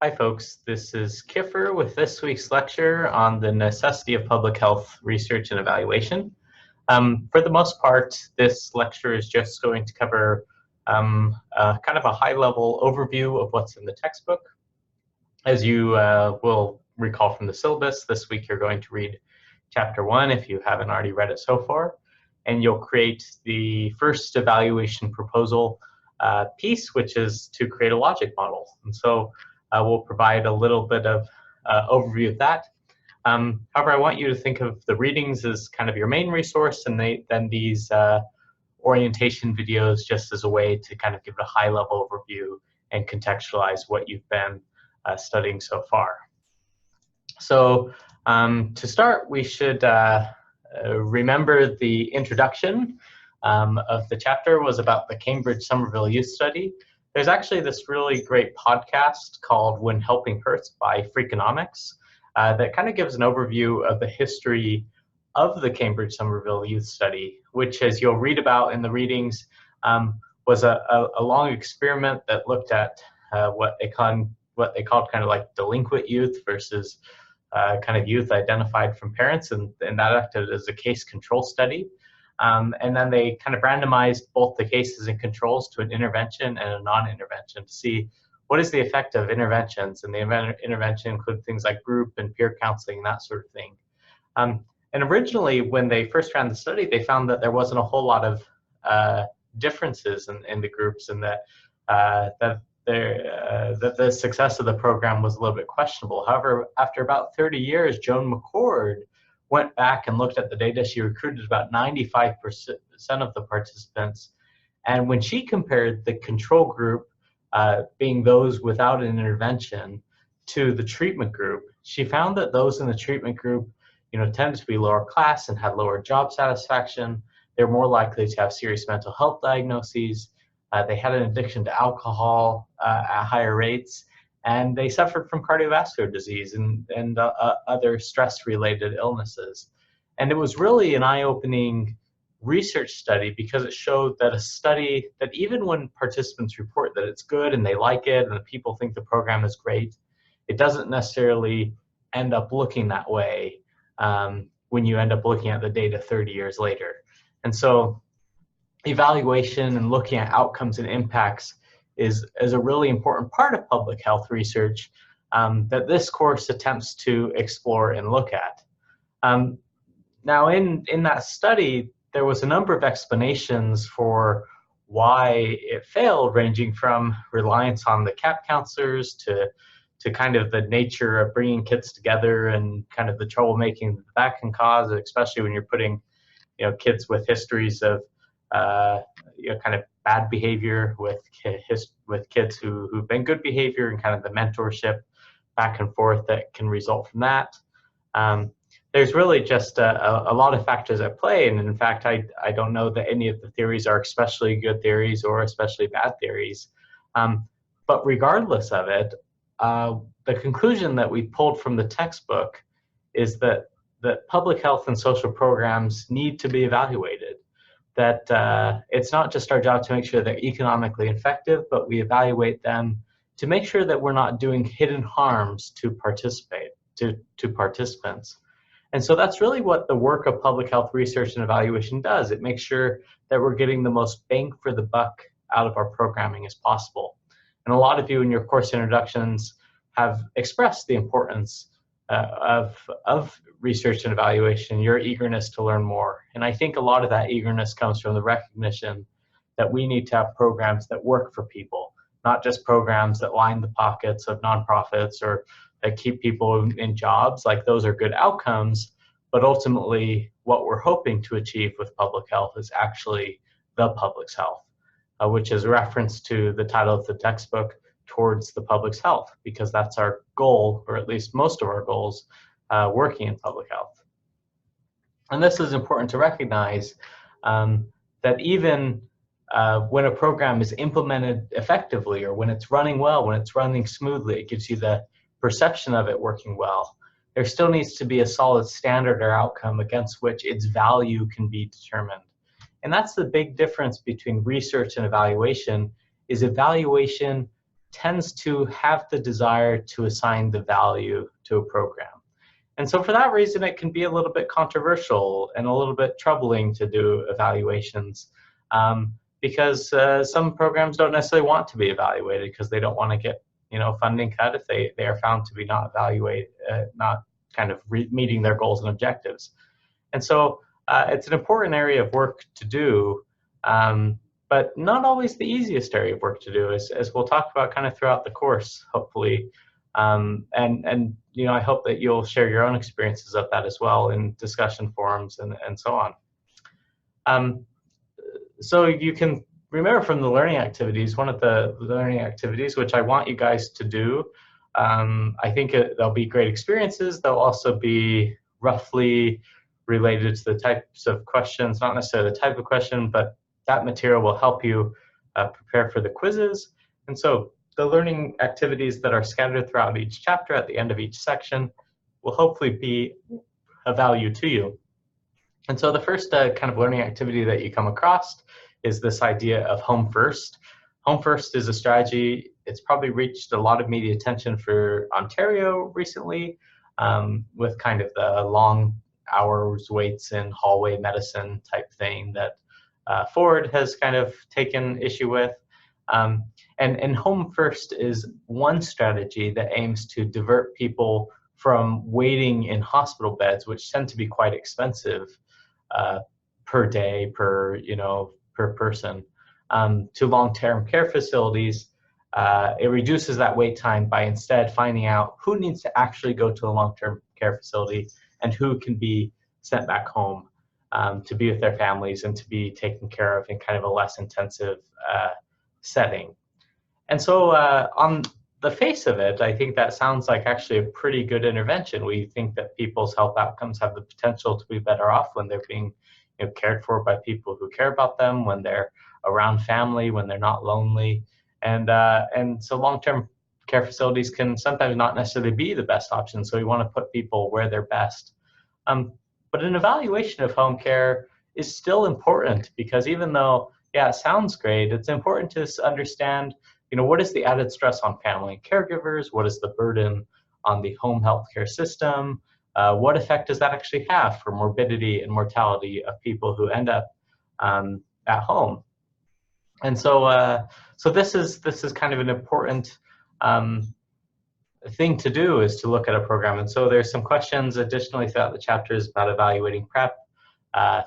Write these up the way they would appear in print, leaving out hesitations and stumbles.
Hi folks, this is Kiffer with this week's lecture on the necessity of public health research and evaluation. For the most part, this lecture is just going to cover kind of a high-level overview of what's in the textbook. As you will recall from the syllabus, this week you're going to read chapter 1 if you haven't already read it so far, and you'll create the first evaluation proposal piece, which is to create a logic model. And so we'll provide a little bit of overview of that. However, I want you to think of the readings as kind of your main resource, and then these orientation videos just as a way to kind of give it a high-level overview and contextualize what you've been studying so far. So to start, we should remember the introduction of the chapter was about the Cambridge Somerville Youth Study. There's actually this really great podcast called When Helping Hurts by Freakonomics that kind of gives an overview of the history of the Cambridge Somerville Youth Study, which, as you'll read about in the readings, was a long experiment that looked at what they called kind of like delinquent youth versus kind of youth identified from parents, and that acted as a case control study. And then they kind of randomized both the cases and controls to an intervention and a non-intervention to see what is the effect of interventions. And the intervention include things like group and peer counseling, that sort of thing. And originally, when they first ran the study, they found that there wasn't a whole lot of differences in the groups, and that the success of the program was a little bit questionable. However, after about 30 years, Joan McCord went back and looked at the data. She recruited about 95% of the participants. And when she compared the control group, being those without an intervention, to the treatment group, she found that those in the treatment group, tended to be lower class and had lower job satisfaction. They're more likely to have serious mental health diagnoses. They had an addiction to alcohol at higher rates, and they suffered from cardiovascular disease and other stress-related illnesses. And it was really an eye-opening research study because it showed that a study that even when participants report that it's good and they like it and the people think the program is great, it doesn't necessarily end up looking that way when you end up looking at the data 30 years later. And so evaluation and looking at outcomes and impacts is a really important part of public health research that this course attempts to explore and look at. Now, in that study, there was a number of explanations for why it failed, ranging from reliance on the CAP counselors to kind of the nature of bringing kids together and kind of the troublemaking that can cause, especially when you're putting kids with histories of kind of bad behavior with kids who've been good behavior, and kind of the mentorship back and forth that can result from that. There's really just a lot of factors at play, and in fact, I don't know that any of the theories are especially good theories or especially bad theories. But regardless of it, the conclusion that we pulled from the textbook is that public health and social programs need to be evaluated. That it's not just our job to make sure they're economically effective, but we evaluate them to make sure that we're not doing hidden harms to participants. And so that's really what the work of public health research and evaluation does. It makes sure that we're getting the most bang for the buck out of our programming as possible. And a lot of you in your course introductions have expressed the importance of research and evaluation, your eagerness to learn more. And I think a lot of that eagerness comes from the recognition that we need to have programs that work for people, not just programs that line the pockets of nonprofits or that keep people in jobs. Like, those are good outcomes, but ultimately what we're hoping to achieve with public health is actually the public's health, which is a reference to the title of the textbook, Towards the Public's Health, because that's our goal, or at least most of our goals, working in public health. And this is important to recognize that even when a program is implemented effectively, or when it's running well, when it's running smoothly, it gives you the perception of it working well, there still needs to be a solid standard or outcome against which its value can be determined. And that's the big difference between research and evaluation, is evaluation tends to have the desire to assign the value to a program. And so for that reason, it can be a little bit controversial and a little bit troubling to do evaluations, because some programs don't necessarily want to be evaluated because they don't want to get funding cut if they are found to be not not kind of meeting their goals and objectives. And so it's an important area of work to do, but not always the easiest area of work to do, as we'll talk about kind of throughout the course, hopefully. And I hope that you'll share your own experiences of that as well in discussion forums and so on. So you can remember from the learning activities, one of the learning activities, which I want you guys to do, I think they'll be great experiences. They'll also be roughly related to the types of questions, not necessarily the type of question, but that material will help you prepare for the quizzes. And so the learning activities that are scattered throughout each chapter at the end of each section will hopefully be of value to you. And so the first kind of learning activity that you come across is this idea of home first. Home first is a strategy. It's probably reached a lot of media attention for Ontario recently, with kind of the long hours waits in hallway medicine type thing that Ford has kind of taken issue with. And home first is one strategy that aims to divert people from waiting in hospital beds, which tend to be quite expensive per day, per person, to long-term care facilities. It reduces that wait time by instead finding out who needs to actually go to a long-term care facility and who can be sent back home to be with their families and to be taken care of in kind of a less intensive setting. And so on the face of it, I think that sounds like actually a pretty good intervention. We think that people's health outcomes have the potential to be better off when they're being cared for by people who care about them, when they're around family, when they're not lonely. And so long-term care facilities can sometimes not necessarily be the best option, so we want to put people where they're best. But an evaluation of home care is still important, because even though, yeah, it sounds great, it's important to understand, what is the added stress on family and caregivers? What is the burden on the home healthcare system? What effect does that actually have for morbidity and mortality of people who end up at home? And so, so this is kind of an important thing to do, is to look at a program. And so there's some questions additionally throughout the chapters about evaluating prep,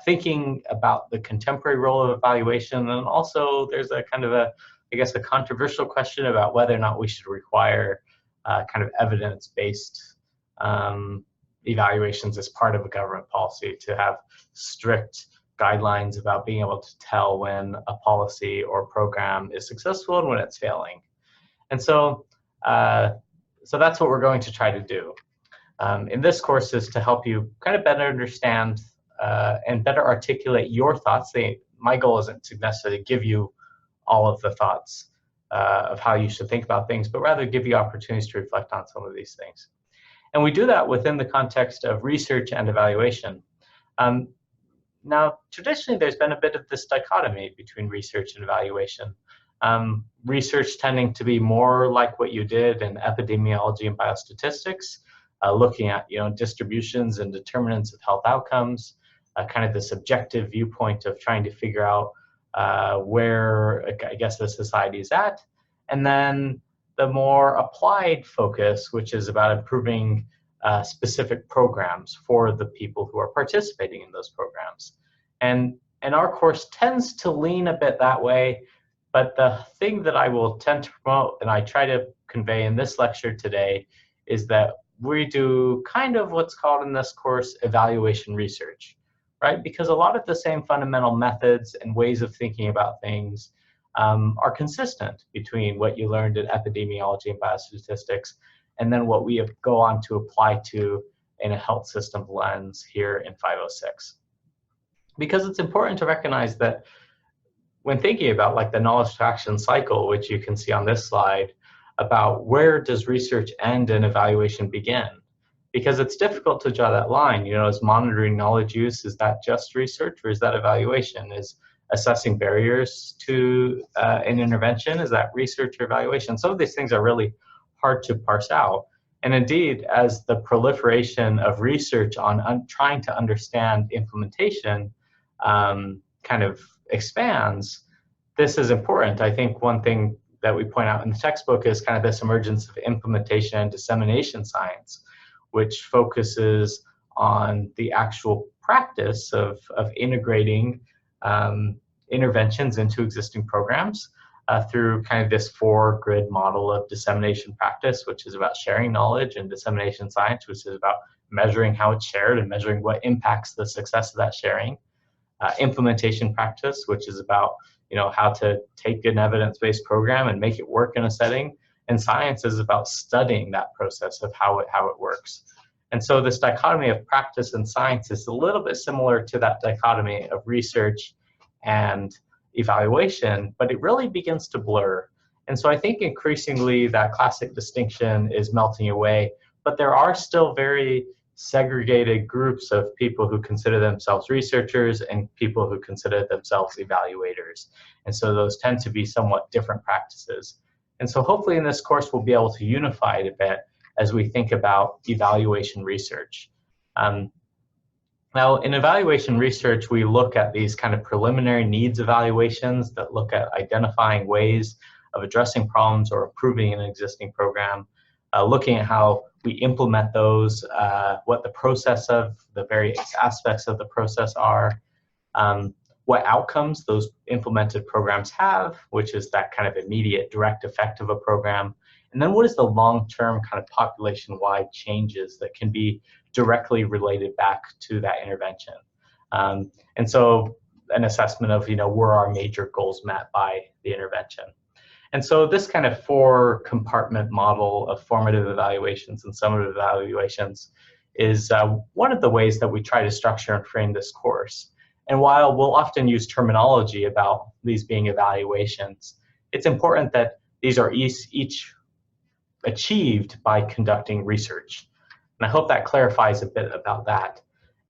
thinking about the contemporary role of evaluation, and also there's a kind of a controversial question about whether or not we should require kind of evidence-based evaluations as part of a government policy, to have strict guidelines about being able to tell when a policy or program is successful and when it's failing. And so, so that's what we're going to try to do in this course, is to help you kind of better understand and better articulate your thoughts. My goal isn't to necessarily give you all of the thoughts of how you should think about things, but rather give you opportunities to reflect on some of these things. And we do that within the context of research and evaluation. Now, traditionally, there's been a bit of this dichotomy between research and evaluation. Research tending to be more like what you did in epidemiology and biostatistics, looking at distributions and determinants of health outcomes, kind of this objective viewpoint of trying to figure out where the society is at, and then the more applied focus, which is about improving specific programs for the people who are participating in those programs. And our course tends to lean a bit that way, but the thing that I will tend to promote, and I try to convey in this lecture today, is that we do kind of what's called in this course evaluation research, right? Because a lot of the same fundamental methods and ways of thinking about things are consistent between what you learned in epidemiology and biostatistics and then what we go on to apply to in a health system lens here in 506. Because it's important to recognize that when thinking about like the knowledge to action cycle, which you can see on this slide, about where does research end and evaluation begin? Because it's difficult to draw that line. Is monitoring knowledge use, is that just research, or is that evaluation? Is assessing barriers to an intervention? Is that research or evaluation? Some of these things are really hard to parse out. And indeed, as the proliferation of research on trying to understand implementation kind of expands, this is important. I think one thing that we point out in the textbook is kind of this emergence of implementation and dissemination science, which focuses on the actual practice of integrating interventions into existing programs through kind of this 4-grid model of dissemination practice, which is about sharing knowledge, and dissemination science, which is about measuring how it's shared and measuring what impacts the success of that sharing. Implementation practice, which is about how to take an evidence-based program and make it work in a setting. And science is about studying that process of how it works. And so this dichotomy of practice and science is a little bit similar to that dichotomy of research and evaluation, but it really begins to blur. And so I think increasingly that classic distinction is melting away, but there are still very segregated groups of people who consider themselves researchers and people who consider themselves evaluators. And so those tend to be somewhat different practices. And so hopefully in this course we'll be able to unify it a bit as we think about evaluation research. Now, in evaluation research, we look at these kind of preliminary needs evaluations that look at identifying ways of addressing problems or improving an existing program, looking at how we implement those, what the process of the various aspects of the process are, what outcomes those implemented programs have, which is that kind of immediate direct effect of a program, and then what is the long-term kind of population-wide changes that can be directly related back to that intervention. And so an assessment of, were our major goals met by the intervention. And so this kind of 4-compartment model of formative evaluations and summative evaluations is one of the ways that we try to structure and frame this course. And while we'll often use terminology about these being evaluations, it's important that these are each achieved by conducting research. And I hope that clarifies a bit about that.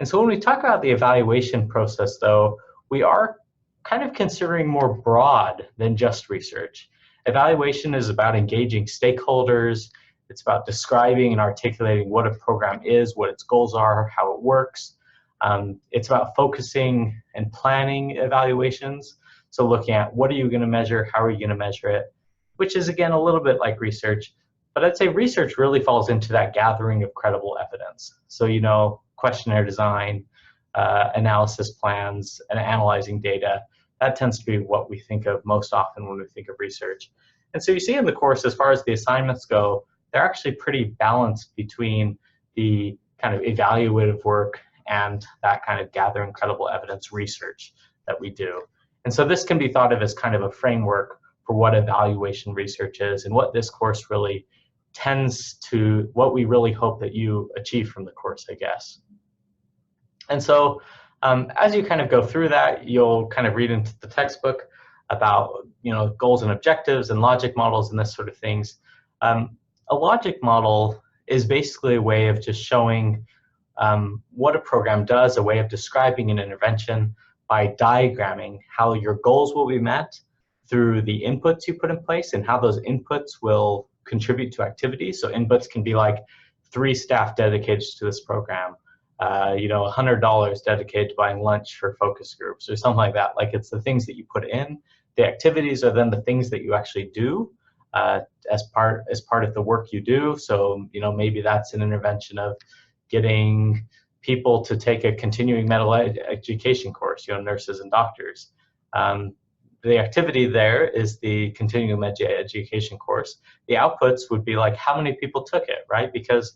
And so when we talk about the evaluation process, though, we are kind of considering more broad than just research. Evaluation is about engaging stakeholders. It's about describing and articulating what a program is, what its goals are, how it works. It's about focusing and planning evaluations. So looking at what are you going to measure, how are you going to measure it, which is, again, a little bit like research. But I'd say research really falls into that gathering of credible evidence. So, questionnaire design, analysis plans, and analyzing data, that tends to be what we think of most often when we think of research. And so you see in the course, as far as the assignments go, they're actually pretty balanced between the kind of evaluative work and that kind of gathering credible evidence research that we do. And so this can be thought of as kind of a framework for what evaluation research is and what this course really tends to, what we really hope that you achieve from the course, I guess. And so as you kind of go through that, you'll kind of read into the textbook about goals and objectives and logic models and this sort of things. A logic model is basically a way of just showing what a program does, a way of describing an intervention by diagramming how your goals will be met through the inputs you put in place and how those inputs will contribute to activities. So inputs can be like 3 staff dedicated to this program, $100 dedicated to buying lunch for focus groups or something like that. Like, it's the things that you put in. The activities are then the things that you actually do as part of the work you do. So maybe that's an intervention of getting people to take a continuing medical education course, nurses and doctors. The activity there is the continuing education course. The outputs would be like how many people took it, right? Because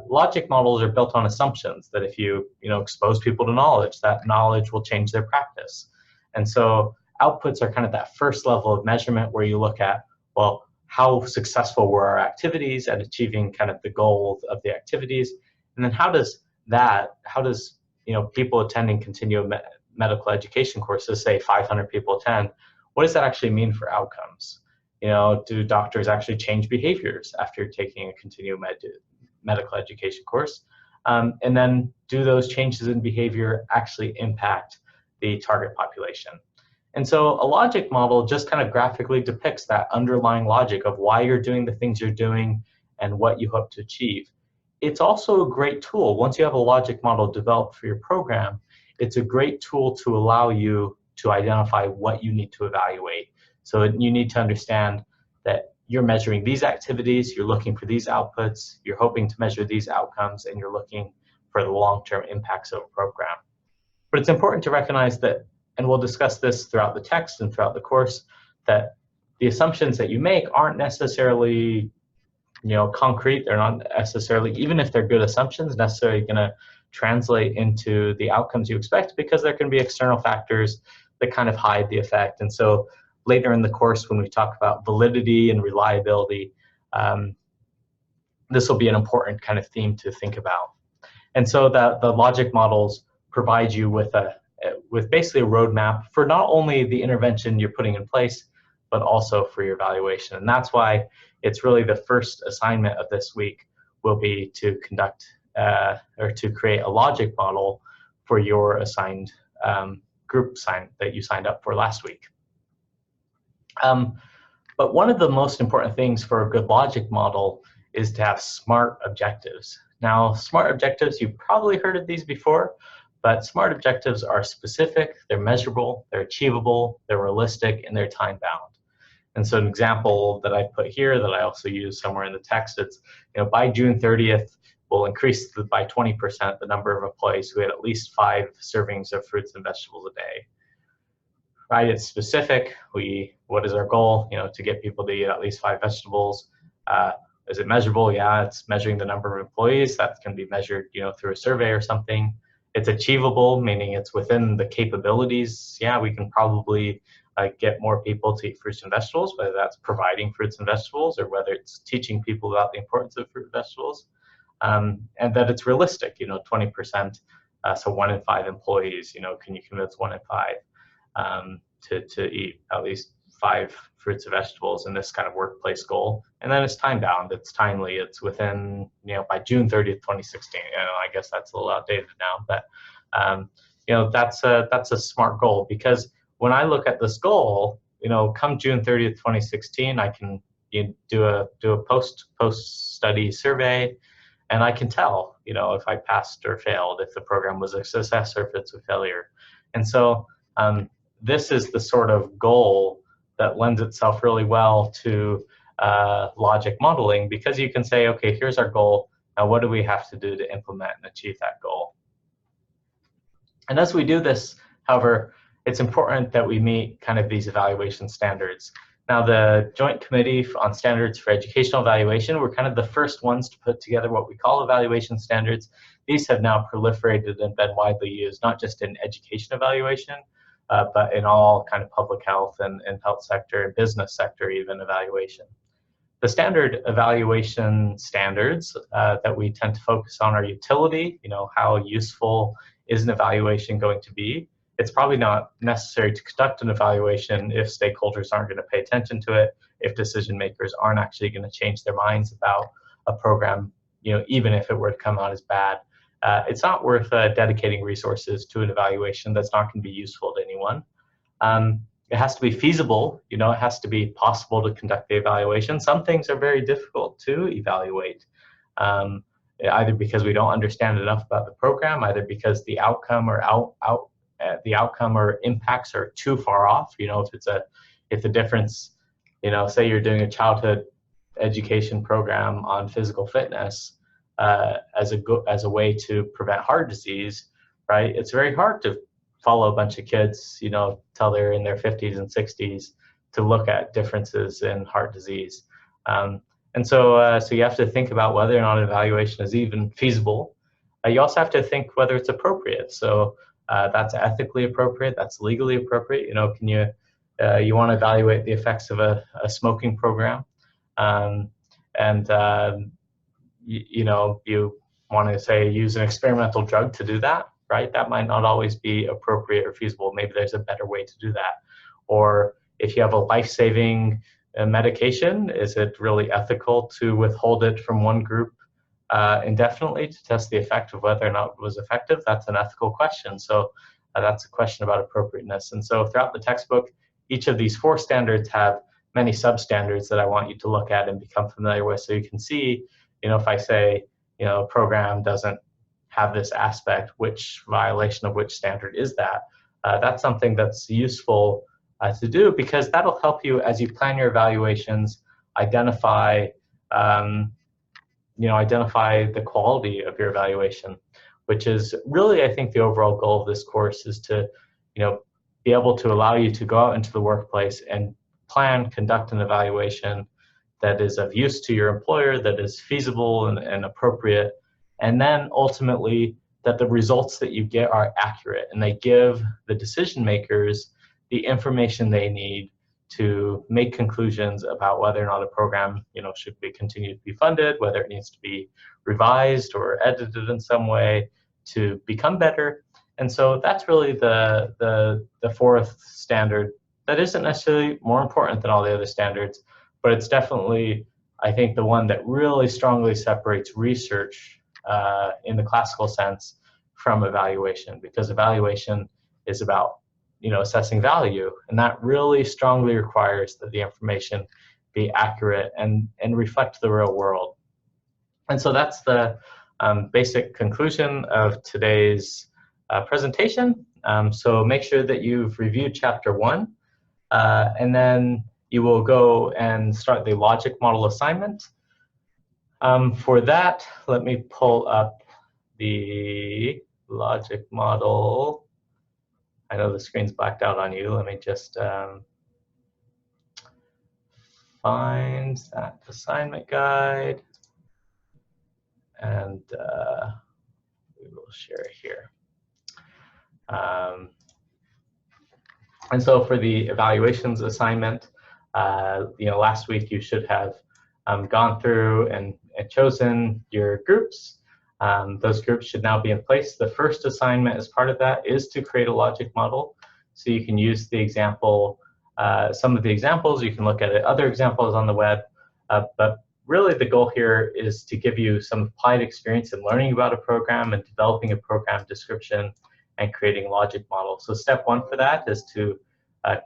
logic models are built on assumptions that if you expose people to knowledge, that knowledge will change their practice. And so outputs are kind of that first level of measurement where you look at, well, how successful were our activities at achieving kind of the goal of the activities, and then how does people attending continuing medical education courses, say 500 people attend, what does that actually mean for outcomes? Do doctors actually change behaviors after taking a continuing medical education course? And then do those changes in behavior actually impact the target population. And so a logic model just kind of graphically depicts that underlying logic of why you're doing the things you're doing and what you hope to achieve. It's also a great tool. Once you have a logic model developed for your program, it's a great tool to allow you to identify what you need to evaluate. So you need to understand that you're measuring these activities, you're looking for these outputs, you're hoping to measure these outcomes, and you're looking for the long-term impacts of a program. But it's important to recognize that, and we'll discuss this throughout the text and throughout the course, that the assumptions that you make aren't necessarily concrete. They're not necessarily, even if they're good assumptions, necessarily going to translate into the outcomes you expect, because there can be external factors that kind of hide the effect. And so later in the course, when we talk about validity and reliability, this will be an important kind of theme to think about. And so the logic models provide you with basically a roadmap for not only the intervention you're putting in place, but also for your evaluation. And that's why it's really the first assignment of this week will be to conduct or to create a logic model for your assigned group that you signed up for last week. But one of the most important things for a good logic model is to have SMART objectives. Now, SMART objectives, you've probably heard of these before, but SMART objectives are specific, they're measurable, they're achievable, they're realistic, and they're time-bound. And so an example that I put here that I also use somewhere in the text, it's, by June 30th, we'll increase by 20% the number of employees who had at least 5 servings of fruits and vegetables a day. Right, it's specific. What is our goal? To get people to eat at least 5 vegetables. Is it measurable? Yeah, it's measuring the number of employees. That can be measured, through a survey or something. It's achievable, meaning it's within the capabilities. Yeah, we can probably get more people to eat fruits and vegetables, whether that's providing fruits and vegetables or whether it's teaching people about the importance of fruit and vegetables, and that it's realistic. 20%, so 1 in 5 employees. Can you convince 1 in 5 to eat at least 5 fruits and vegetables in this kind of workplace goal? And then it's time bound. It's timely. It's within by June 30th, 2016. I guess that's a little outdated now, but that's a SMART goal, because when I look at this goal, come June 30th, 2016, I can do a post-study survey, and I can tell, if I passed or failed, if the program was a success or if it's a failure. And so this is the sort of goal that lends itself really well to logic modeling, because you can say, okay, here's our goal. Now, what do we have to do to implement and achieve that goal? And as we do this, however, it's important that we meet kind of these evaluation standards. Now, the Joint Committee on Standards for Educational Evaluation, we're kind of the first ones to put together what we call evaluation standards. These have now proliferated and been widely used, not just in education evaluation, but in all kind of public health and health sector and business sector even evaluation. The standard evaluation standards that we tend to focus on are utility. How useful is an evaluation going to be? It's probably not necessary to conduct an evaluation if stakeholders aren't going to pay attention to it, if decision makers aren't actually going to change their minds about a program, even if it were to come out as bad. It's not worth dedicating resources to an evaluation that's not going to be useful to anyone. It has to be feasible. It has to be possible to conduct the evaluation. Some things are very difficult to evaluate, either because we don't understand enough about the program, either because the outcome or impacts are too far off. If the difference, say you're doing a childhood education program on physical fitness as a way to prevent heart disease, right? It's very hard to follow a bunch of kids, till they're in their 50s and 60s to look at differences in heart disease. And so you have to think about whether or not an evaluation is even feasible. You also have to think whether it's appropriate. So that's ethically appropriate, that's legally appropriate. Can you want to evaluate the effects of a smoking program, you want to say use an experimental drug to do that, right? That might not always be appropriate or feasible. Maybe there's a better way to do that. Or if you have a life-saving medication, is it really ethical to withhold it from one group indefinitely to test the effect of whether or not it was effective? That's an ethical question. So That's a question about appropriateness. And so throughout the textbook, each of these 4 standards have many substandards that I want you to look at and become familiar with, so you can see, if I say, a program doesn't have this aspect, which violation of which standard is that? That's something that's useful to do, because that'll help you as you plan your evaluations identify identify the quality of your evaluation, which is really, I think, the overall goal of this course is to, be able to allow you to go out into the workplace and conduct an evaluation that is of use to your employer, that is feasible and appropriate, and then ultimately that the results that you get are accurate and they give the decision makers the information they need to make conclusions about whether or not a program, should be continued to be funded, whether it needs to be revised or edited in some way to become better. And so that's really the 4th standard that isn't necessarily more important than all the other standards, but it's definitely, I think, the one that really strongly separates research in the classical sense from evaluation, because evaluation is about assessing value, and that really strongly requires that the information be accurate and reflect the real world. And so that's the basic conclusion of today's presentation. So make sure that you've reviewed chapter 1, and then you will go and start the logic model assignment. For that, let me pull up the logic model. I know the screen's blacked out on you. Let me just find that assignment guide, and we will share it here. And so for the evaluations assignment, last week you should have gone through and chosen your groups. Those groups should now be in place. The first assignment as part of that is to create a logic model. So you can use the example, some of the examples, you can look at other examples on the web, but really the goal here is to give you some applied experience in learning about a program and developing a program description and creating logic models. So step 1 for that is to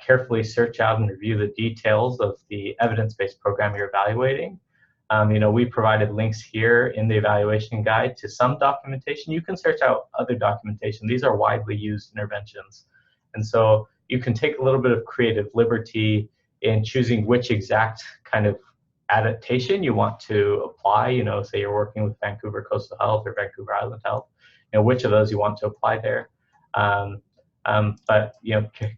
carefully search out and review the details of the evidence-based program you're evaluating. We provided links here in the evaluation guide to some documentation. You can search out other documentation. These are widely used interventions. And so you can take a little bit of creative liberty in choosing which exact kind of adaptation you want to apply. Say you're working with Vancouver Coastal Health or Vancouver Island Health, which of those you want to apply there. But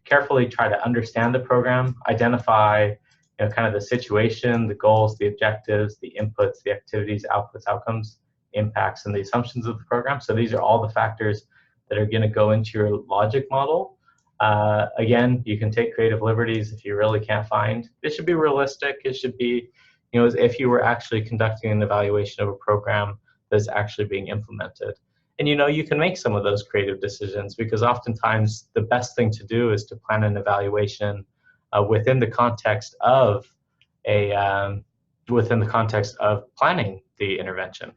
carefully try to understand the program, identify kind of the situation, the goals, the objectives, the inputs, the activities, outputs, outcomes, impacts, and the assumptions of the program. So these are all the factors that are going to go into your logic model. Again, you can take creative liberties if you really can't find. It should be realistic. It should be, as if you were actually conducting an evaluation of a program that's actually being implemented. And you can make some of those creative decisions, because oftentimes the best thing to do is to plan an evaluation within the context of planning the intervention.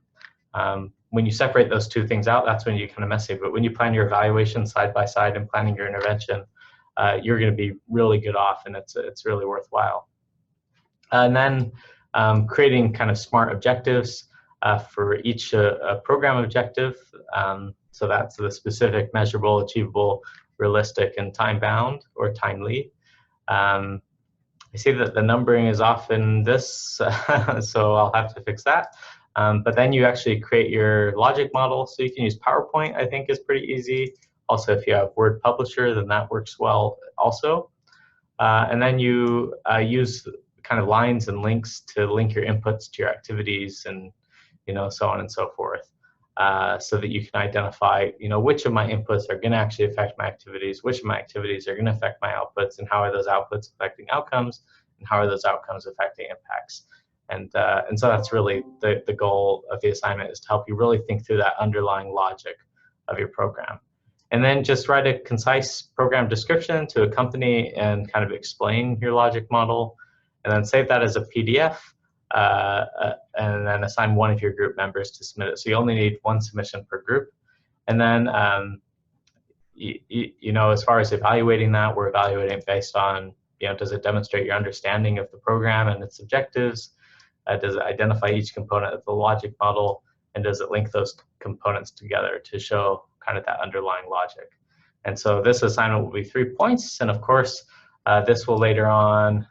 When you separate those two things out, that's when you kind of messy. But when you plan your evaluation side by side and planning your intervention, you're going to be really good off, and it's really worthwhile. And then creating kind of smart objectives for each program objective. So that's the specific, measurable, achievable, realistic, and time-bound or timely. I see that the numbering is off in this, so I'll have to fix that. But then you actually create your logic model. So you can use PowerPoint, I think is pretty easy. Also, if you have Word Publisher, then that works well also. And then you use kind of lines and links to link your inputs to your activities, and so on and so forth, so that you can identify which of my inputs are going to actually affect my activities, which of my activities are going to affect my outputs, and how are those outputs affecting outcomes, and how are those outcomes affecting impacts. And so that's really the goal of the assignment, is to help you really think through that underlying logic of your program. And then just write a concise program description to accompany and kind of explain your logic model, and then save that as a PDF, and then assign one of your group members to submit it. So you only need one submission per group. And then as far as evaluating that, we're evaluating based on, does it demonstrate your understanding of the program and its objectives? Does it identify each component of the logic model? And does it link those components together to show kind of that underlying logic? And so this assignment will be 3 points. And of course, this will later on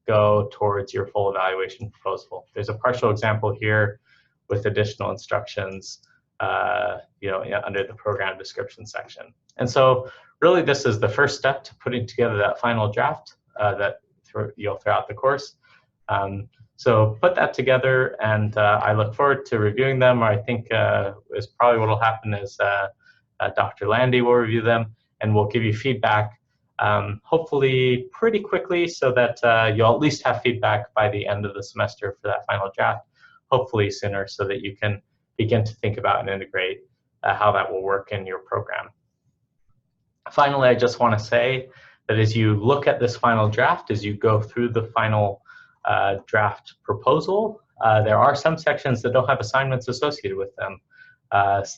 go towards your full evaluation proposal. There's a partial example here with additional instructions, under the program description section. And so really this is the first step to putting together that final draft that you'll throughout the course. So put that together, and I look forward to reviewing them. Or I think is probably what will happen is Dr. Landy will review them, and we'll give you feedback hopefully pretty quickly, so that you'll at least have feedback by the end of the semester for that final draft, hopefully sooner, so that you can begin to think about and integrate how that will work in your program. Finally, I just want to say that as you look at this final draft, as you go through the final draft proposal, there are some sections that don't have assignments associated with them,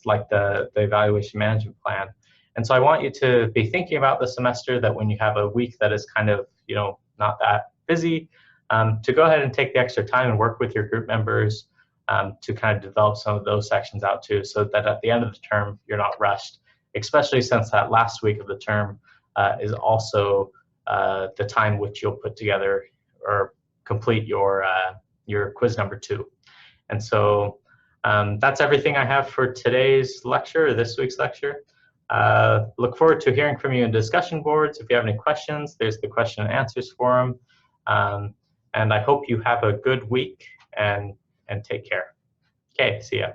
like the evaluation management plan. And so I want you to be thinking about the semester, that when you have a week that is kind of, not that busy, to go ahead and take the extra time and work with your group members to kind of develop some of those sections out too, so that at the end of the term, you're not rushed, especially since that last week of the term is also the time which you'll put together or complete your quiz number 2. And so that's everything I have for today's lecture, or this week's lecture. Look forward to hearing from you in discussion boards. If you have any questions, there's the question and answers forum. And I hope you have a good week, and take care. Okay, see ya.